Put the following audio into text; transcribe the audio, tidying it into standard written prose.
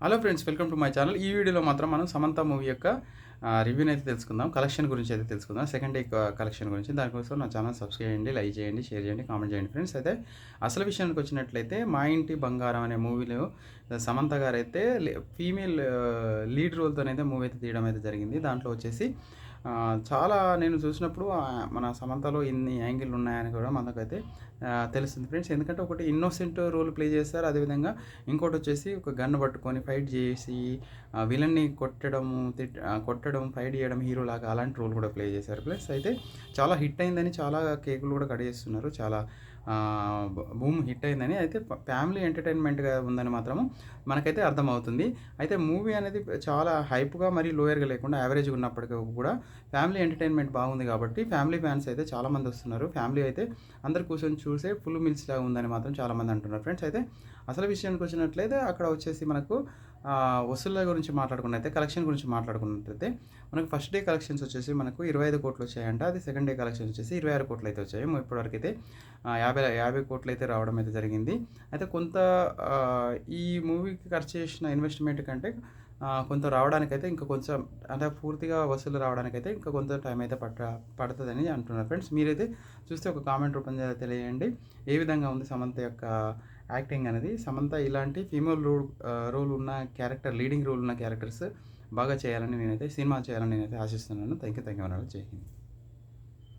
Hello friends, welcome to my channel. ఈ వీడియోలో మాత్రం మనం సమంత మూవీ యొక్క రివ్యూని అయితే తెలుసుకుందాం. కలెక్షన్ గురించి అయితే తెలుసుకుందాం. సెకండ్ డే కలెక్షన్ గురించి. దానికోసం నా ఛానల్ సబ్స్క్రైబ్ చేయండి, లైక్ చేయండి, షేర్ చేయండి, కామెంట్ చేయండి ఫ్రెండ్స్. అయితే అసలు విషయానికి వచ్చినట్లయితే మా ఇంటి బంగారం అనే మూవీలో సమంత గారు అయితే ఫీమేల్ లీడ్ రోల్తోనైతే మూవీ అయితే తీయడం అయితే జరిగింది. దాంట్లో వచ్చేసి చాలా నేను చూసినప్పుడు మన సమంతలో ఇన్ని యాంగిల్ ఉన్నాయని కూడా మనకైతే తెలుస్తుంది ఫ్రెండ్స్. ఎందుకంటే ఒకటి ఇన్నోసెంట్ రోల్ ప్లే చేస్తారు, అదేవిధంగా ఇంకోటి వచ్చేసి ఒక గన్ పట్టుకొని ఫైట్ చేసి విలన్ని కొట్టడం ఫైట్ చేయడం హీరో లాగా అలాంటి రోల్ కూడా ప్లే చేశారు. ప్లస్ అయితే చాలా హిట్ అయిందని చాలా కేకులు కూడా కట్ చేస్తున్నారు, చాలా బూమ్ హిట్ అయిందని. అయితే ఫ్యామిలీ ఎంటర్టైన్మెంట్గా ఉందని మాత్రము మనకైతే అర్థమవుతుంది. అయితే మూవీ అనేది చాలా హైప్గా మరి లోయర్గా లేకుండా యావరేజ్గా ఉన్నప్పటికీ కూడా ఫ్యామిలీ ఎంటర్టైన్మెంట్ బాగుంది కాబట్టి ఫ్యామిలీ ఫ్యాన్స్ అయితే చాలామంది వస్తున్నారు. ఫ్యామిలీ అయితే అందరు కూర్చొని చూసే ఫుల్ మీల్స్ లాగా ఉందని మాత్రం చాలామంది అంటున్నారు ఫ్రెండ్స్. అయితే అసలు విషయానికి వచ్చినట్లయితే అక్కడ వచ్చేసి మనకు వసూళ్ళ గురించి మాట్లాడుకున్నట్లయితే, కలెక్షన్ గురించి మాట్లాడుకున్నట్లయితే మనకు ఫస్ట్ డే కలెక్షన్స్ వచ్చేసి మనకు 25 కోట్లు వచ్చాయంట. అది సెకండ్ డే కలెక్షన్స్ వచ్చేసి 26 కోట్లు అయితే వచ్చాయి. ఇప్పటివరకు అయితే 50 కోట్లు అయితే రావడం అయితే జరిగింది. అయితే కొంత ఈ మూవీకి ఖర్చు చేసిన ఇన్వెస్ట్మెంట్ కంటే కొంత రావడానికైతే ఇంకా కొంచెం అంటే పూర్తిగా వసూలు రావడానికైతే ఇంకా కొంత టైం అయితే పడుతుందని అంటున్నారు ఫ్రెండ్స్. మీరైతే చూస్తే ఒక కామెంట్ రూపంలో తెలియజేయండి, ఏ విధంగా ఉంది సమంత యొక్క యాక్టింగ్ అనేది. సమంత ఇలాంటి ఫీమేల్ రోల్ ఉన్న క్యారెక్టర్, లీడింగ్ రోల్ ఉన్న క్యారెక్టర్స్ బాగా చేయాలని సినిమా చేయాలని నేనైతే ఆశిస్తున్నాను. Thank you. జై హింద్.